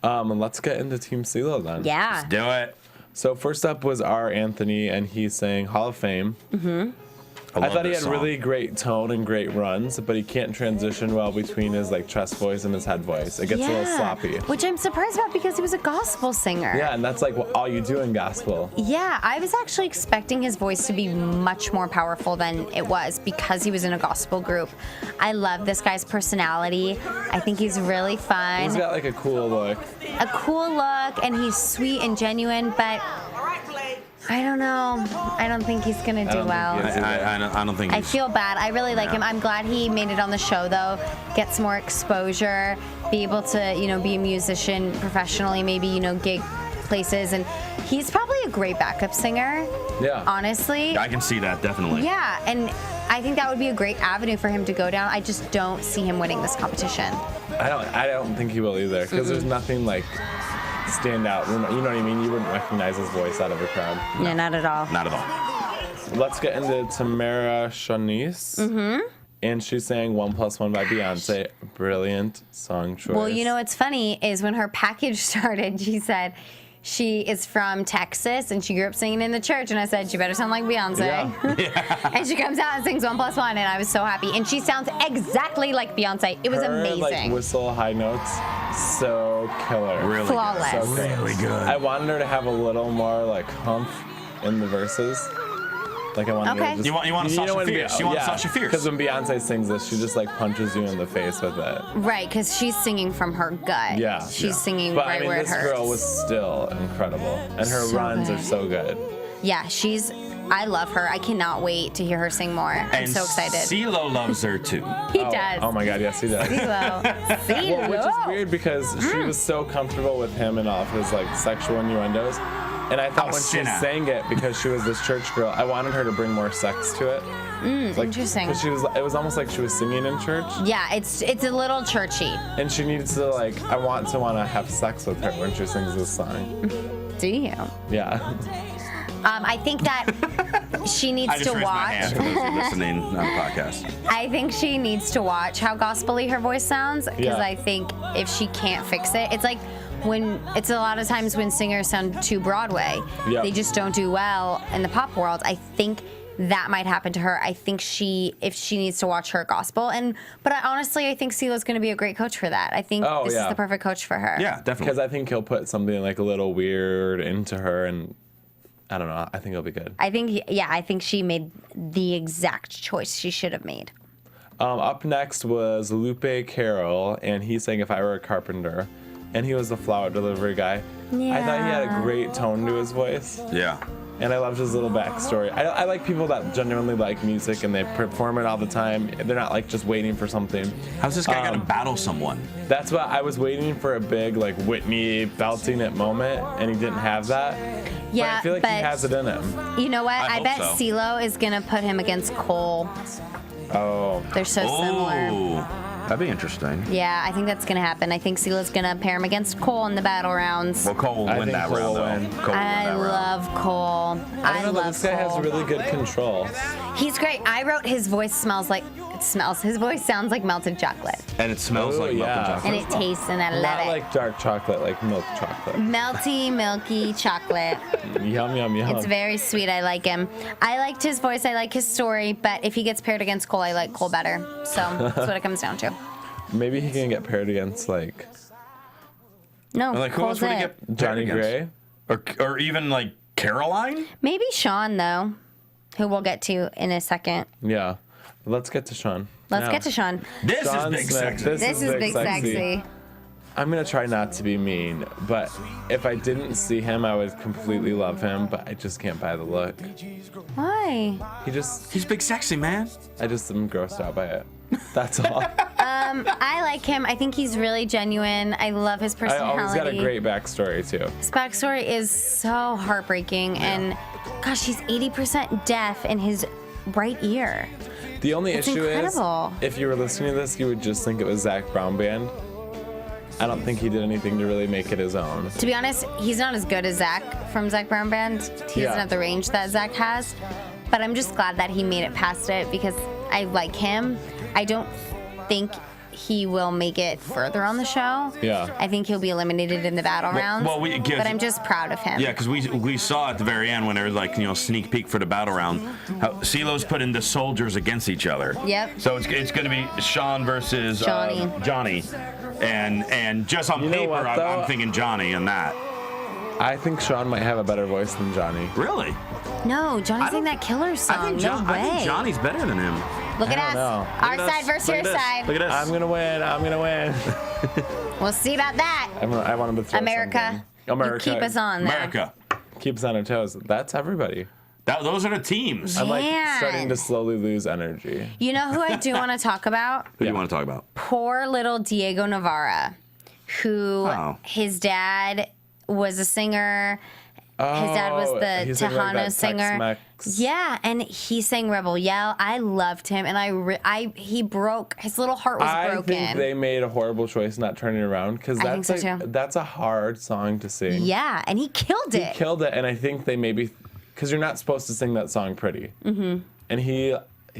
And let's get into Team CeeLo then. Yeah. Let's do it. So first up was R. Anthony, and he sang Hall of Fame. Mm-hmm. I thought he had really great tone and great runs, but he can't transition well between his like chest voice and his head voice. It gets a little sloppy. Which I'm surprised about because he was a gospel singer. Yeah, and that's like all you do in gospel. Yeah, I was actually expecting his voice to be much more powerful than it was because he was in a gospel group. I love this guy's personality. I think he's really fun. He's got like a cool look. A cool look, and he's sweet and genuine, but I don't know. I don't think he's going to do well. I don't think I feel bad. I really like him. I'm glad he made it on the show, though. Get some more exposure, be able to, be a musician professionally, maybe, gig places. And he's probably a great backup singer. Yeah. Honestly. I can see that, definitely. Yeah, and I think that would be a great avenue for him to go down. I just don't see him winning this competition. I don't think he will either, because there's nothing like stand out. You know what I mean? You wouldn't recognize his voice out of a crowd. Yeah, not at all. Not at all. Let's get into Tamara Shanice. Mm-hmm. And she sang 1+1 by Beyonce. Brilliant song choice. Well, what's funny is when her package started, she said she is from Texas and she grew up singing in the church. And I said, she better sound like Beyonce. Yeah. And she comes out and sings 1+1, and I was so happy. And she sounds exactly like Beyonce. It was amazing. Like whistle high notes, so killer. Really flawless. Good. So really good. I wanted her to have a little more like humph in the verses. Like I wanted her to just, you want Sasha Fierce. You want Sasha Fierce. Because when Beyonce sings this, she just like punches you in the face with it. Right, because she's singing from her gut. Yeah. She's singing but, right where it hurts. This girl was still incredible. And her runs are so good. Yeah, I love her. I cannot wait to hear her sing more. I'm so excited. CeeLo loves her too. He does. Oh my God, yes, he does. CeeLo. Well, which is weird because she was so comfortable with him and all of his like sexual innuendos. And I thought when she sang it, because she was this church girl, I wanted her to bring more sex to it. Interesting. Because it was almost like she was singing in church. Yeah, it's a little churchy. And she needs to I want to have sex with her when she sings this song. Do you? Yeah. I think that she needs to watch. My hand for those who are listening on the podcast. I think she needs to watch how gospel-y her voice sounds, because I think if she can't fix it, it's like it's a lot of times when singers sound too Broadway, they just don't do well in the pop world. I think that might happen to her. I think if she needs to watch her gospel, but I think CeeLo's going to be a great coach for that. I think this is the perfect coach for her. Yeah, definitely. Because I think he'll put something like a little weird into her, and I don't know. I think it'll be good. I think she made the exact choice she should have made. Up next was Lupe Carroll, and he sang "If I Were a Carpenter," and he was the flower delivery guy. Yeah. I thought he had a great tone to his voice. Yeah. And I loved his little backstory. I like people that genuinely like music and they perform it all the time. They're not like just waiting for something. How's this guy gonna battle someone? That's what I was waiting for, a big like Whitney belting it moment, and he didn't have that. Yeah, But I feel like he has it in him. You know what? I I hope bet so. CeeLo is gonna put him against Cole. Oh, They're so similar. Oh, that'd be interesting. Yeah, I think that's gonna happen. I think CeeLo's gonna pair him against Cole in the battle rounds. Well, Cole will I win think that Cole round, will though. win. Cole will win I that round. love Cole. I I don't know. love This guy has Cole. really good control. He's great. I wrote his voice smells like his voice sounds like melted chocolate, And it smells Oh, like melted yeah. chocolate. and it tastes, and I love Not it. like dark chocolate, like milk chocolate. Melty, milky chocolate. Yum, yum, yum. It's very sweet. I like him. I liked his voice. I like his story. But if he gets paired against Cole, I like Cole better. So that's what it comes down to. Maybe he can get paired against, like, No, Like, who else Cole's would he it. get Johnny paired against? Gray. Or even, like, Caroline? Maybe Sean, though, who we'll get to in a second. Yeah. Let's get to Sean. Let's Now, get to Sean. This Sean is Big Smith, Sexy. This is Big Sexy. I'm going to try not to be mean, but if I didn't see him, I would completely love him, but I just can't buy the look. Why? He's Big Sexy, man. I just am grossed out by it. That's all. I like him. I think he's really genuine. I love his I personality. always got a great backstory, too. His backstory is so heartbreaking, and gosh, he's 80% deaf in his right ear. The only It's issue incredible. is, if you were listening to this, you would just think it was Zach Brown Band. I don't think he did anything to really make it his own. To be honest, he's not as good as Zach from Zach Brown Band. He Yeah. doesn't have the range that Zach has. But I'm just glad that he made it past it because I like him. I don't think he will make it further on the show. Yeah. I think he'll be eliminated in the battle rounds. But I'm just proud of him. Yeah, because we saw at the very end when there was like sneak peek for the battle round, how CeeLo's putting the soldiers against each other. Yep. So it's going to be Sean versus Johnny, and just on You know paper, what, I'm though? thinking Johnny and that. I think Sean might have a better voice than Johnny. Really? No, Johnny sang that killer song. I think, no way. I think Johnny's better than him. Look at I us. don't know. Our Look at side us. versus Look your at this. side. Look at us. I'm gonna win. I'm gonna win. We'll see about that. I want him to throw America. something. America. You keep us on there. America. Keep us on our toes. That's everybody. Those are the teams. I'm like Man. starting to slowly lose energy. You know who I do want to talk about? Who do you want to talk about? Poor little Diego Navara, who Oh. his dad was a singer. His dad was the he sang, like, Tejano that singer. Tex-Mex. Yeah, and he sang Rebel Yell. I loved him, and he broke. His little heart was I broken. think they made a horrible choice not turning it around because I think that's so, like too. that's a hard song to sing. Yeah, and he killed He it. killed it, and I think they maybe because you're not supposed to sing that song pretty. Mm-hmm. And he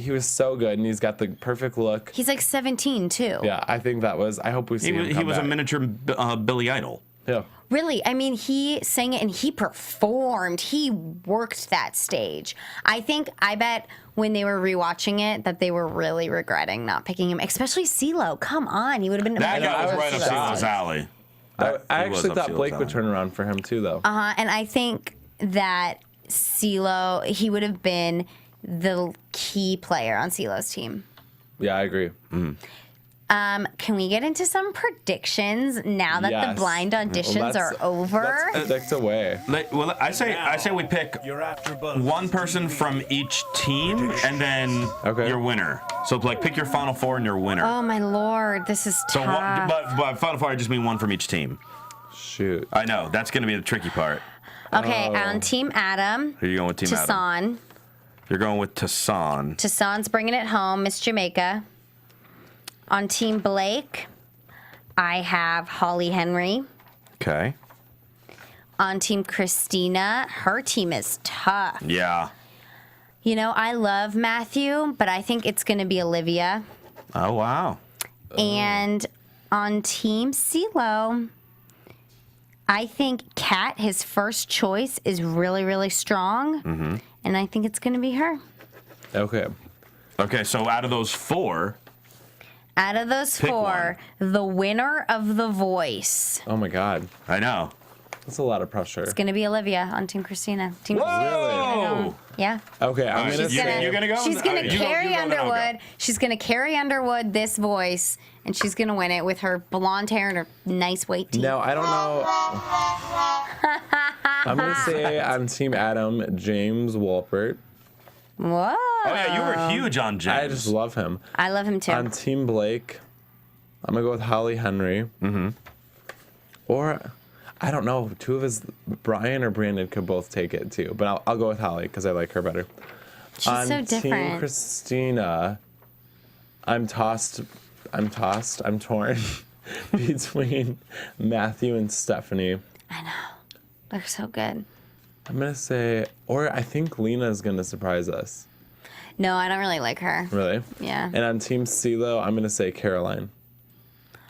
was so good, and he's got the perfect look. He's like 17 too. Yeah, I think that was. I hope we see him He come was a back. miniature Billy Idol. Yeah. Really, I mean, he sang it and he performed. He worked that stage. I bet when they were rewatching it that they were really regretting not picking him, especially CeeLo. Come on, he would have been That guy was I was right up shocked. CeeLo's alley. I He was actually up thought CeeLo's Blake would alley. turn around for him too, though. And I think that CeeLo, he would have been the key player on CeeLo's team. Yeah, I agree. Can we get into some predictions now that the Yes. blind auditions are over? Let's predict away. Well, I say we pick one person from each team and then Okay. your winner. So like pick your final four and your winner. Oh my lord, this is So tough. but final four I just mean one from each team. Shoot. I know that's going to be the tricky part. Okay, on Team Adam, Who are you going with, Team Adam? Tassan. You're going with Tassan. Tassan's bringing it home, Miss Jamaica. On Team Blake, I have Holly Henry. Okay. On Team Christina, her team is tough. Yeah. You know, I love Matthew, but I think it's going to be Olivia. Oh wow. And on Team CeeLo, I think Kat, his first choice, is really, really strong. And I think it's going to be her. Okay. Okay, so out of those four, Out of those Pick four, the winner of The Voice Oh my God. I know. That's a lot of pressure. is going to be Olivia on Team Christina. Team Whoa! Yeah. Okay, I'm All right, gonna She's You- say. you're gonna go? She's gonna You go- carry you go, then I'll go. Underwood. She's gonna carry Underwood this voice, and she's gonna win it with her blonde hair and her nice white teeth. No, I don't know. I'm gonna say on Team Adam, James Wolpert. Whoa. Oh yeah, you were huge on James. I just love him. I love him too. On Team Blake, I'm gonna go with Holly Henry. Mm-hmm. Or I don't know. Two of his, Brian or Brandon, could both take it too. But I'll go with Holly because I like her better. She's On so different. Team Christina, I'm torn between Matthew and Stephanie. I know. They're so good. I'm going to say, or I think Lena is going to surprise us. No, I don't really like her. Really? Yeah. And on Team CeeLo, I'm going to say Caroline.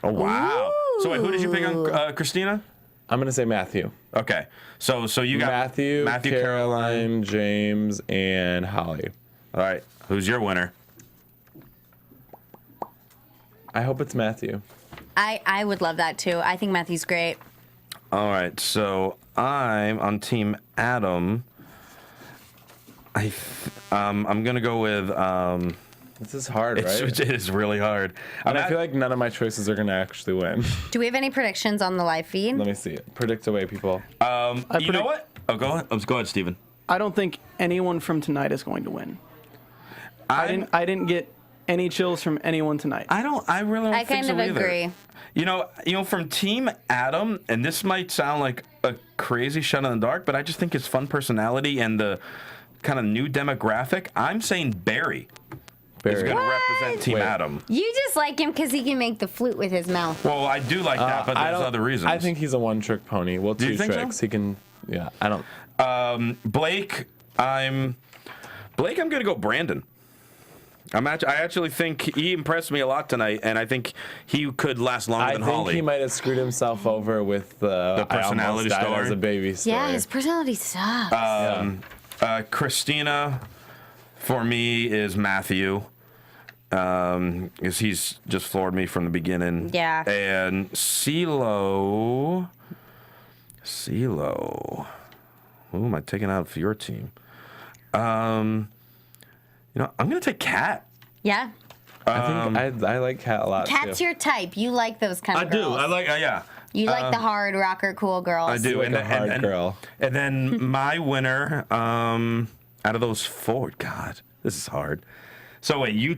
Oh, wow. Ooh. So wait, who did you pick on Christina? I'm going to say Matthew. Okay. So you got Matthew, Caroline, James, and Holly. All right. Who's your winner? I hope it's Matthew. I would love that too. I think Matthew's great. All right. So I'm on Team Adam. I'm gonna go with. This is hard, right? It is really hard. And I feel like none of my choices are gonna actually win. Do we have any predictions on the live feed? Let me see. Predict away, people. You know what? Oh, go ahead. Go ahead, Steven. I don't think anyone from tonight is going to win. I didn't get any chills from anyone tonight. I really don't I think kind so of either. agree. You know, from Team Adam, and this might sound like a crazy shot in the dark, but I just think his fun personality and the kind of new demographic. I'm saying Barry is going to represent Team Adam. You just like him because he can make the flute with his mouth. Well, I do like that, but there's other reasons. I think he's a one-trick pony. Well, Do you two think tricks. so? He can. Yeah, I don't. Blake, I'm going to go Brandon. I actually think he impressed me a lot tonight, and I think he could last longer than Holly. I think he might have screwed himself over with the personality I almost died story. as a baby story. Yeah, his personality sucks. Christina, for me, is Matthew. Because he's just floored me from the beginning. Yeah. And CeeLo. Who am I taking out for your team? I'm gonna take Kat. Yeah. I think I like Kat a lot. Kat's too. your type. You like those kind I of do. girls. I like. Yeah. You like the hard rocker, cool girls. I do. Like a hard girl. And then my winner, out of those four, God, this is hard. So wait, you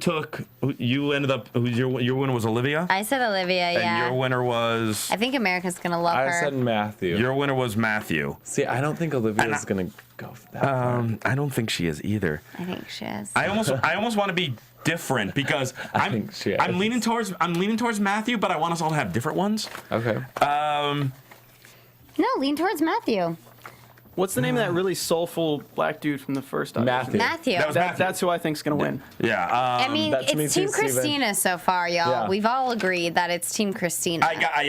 ended up, your winner was Olivia? I said Olivia, yeah. And your winner was? I think America's going to love her. I said Matthew. Your winner was Matthew. See, I don't think Olivia's going to go for that far. I don't think she is either. I think she is. I almost want to be different because I think she is. I'm leaning towards Matthew, but I want us all to have different ones. Okay. No, lean towards Matthew. What's the name of that really soulful black dude from the first audition? Matthew. That was Matthew. That's who I think's going to win. Yeah. I mean, that to me it's too, Team Steven. Christina so far, y'all. Yeah. We've all agreed that it's Team Christina. I got to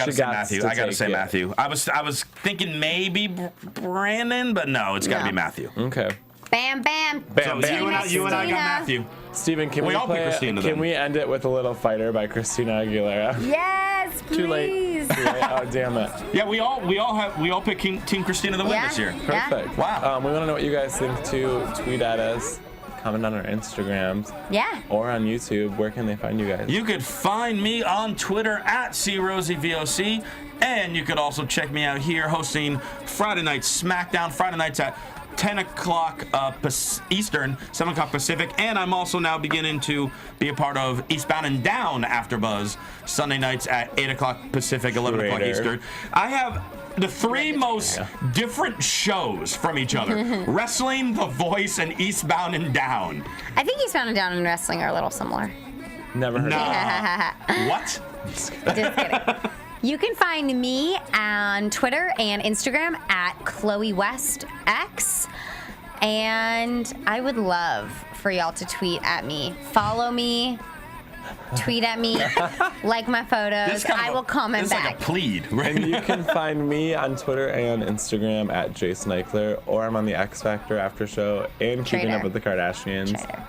She say gots Matthew. to I got to take say it. Matthew. I was thinking maybe Brandon, but no, it's got to No. be Matthew. Okay. Bam, bam. Bam, So bam. you and I got Christina. Matthew. Steven, can We we all pick play? Christina, Can then. we end it with a little fighter by Christina Aguilera? Yes, please. Too late. Oh, damn it. Yeah, we all pick Team Christina to win Yeah. this year. Yeah. Perfect. Wow. We want to know what you guys think too. Tweet at us, comment on our Instagrams, Yeah. or on YouTube. Where can they find you guys? You could find me on Twitter at CRosieVOC, and you could also check me out here hosting Friday Night SmackDown, Friday nights at 10 o'clock Eastern, 7 o'clock Pacific, and I'm also now beginning to be a part of Eastbound and Down AfterBuzz, Sunday nights at 8 o'clock Pacific, 11 o'clock Traitor. Eastern. I have the three most different shows from each other. Wrestling, The Voice, and Eastbound and Down. I think Eastbound and Down and wrestling are a little similar. Never heard of it. What? Just kidding. You can find me on Twitter and Instagram at Chloe West X. And I would love for y'all to tweet at me. Follow me. Tweet at me. Like my photos. I will comment This is back. like a plead, right? And you can find me on Twitter and Instagram at Jason Ikeler, or I'm on the X Factor after show and Keeping Traitor. Up with the Kardashians. Traitor.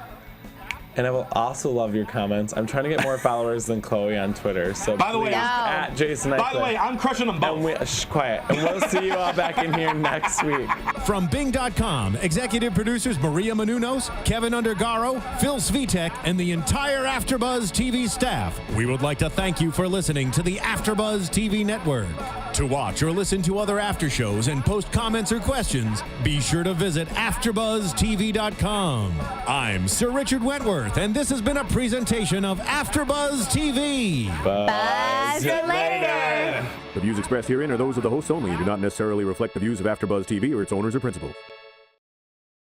And I will also love your comments. I'm trying to get more followers than Chloe on Twitter. So By the way, please, No. at Jason Ikeler. By the way, I'm crushing them both. and we, quiet. And we'll see you all back in here next week. From Bing.com, executive producers Maria Menounos, Kevin Undergaro, Phil Svitek, and the entire AfterBuzz TV staff, we would like to thank you for listening to the AfterBuzz TV network. To watch or listen to other after shows and post comments or questions, be sure to visit AfterBuzzTV.com. I'm Sir Richard Wentworth, and this has been a presentation of AfterBuzz TV. Buzz it later. The views expressed herein are those of the hosts only and do not necessarily reflect the views of AfterBuzz TV or its owners or principals.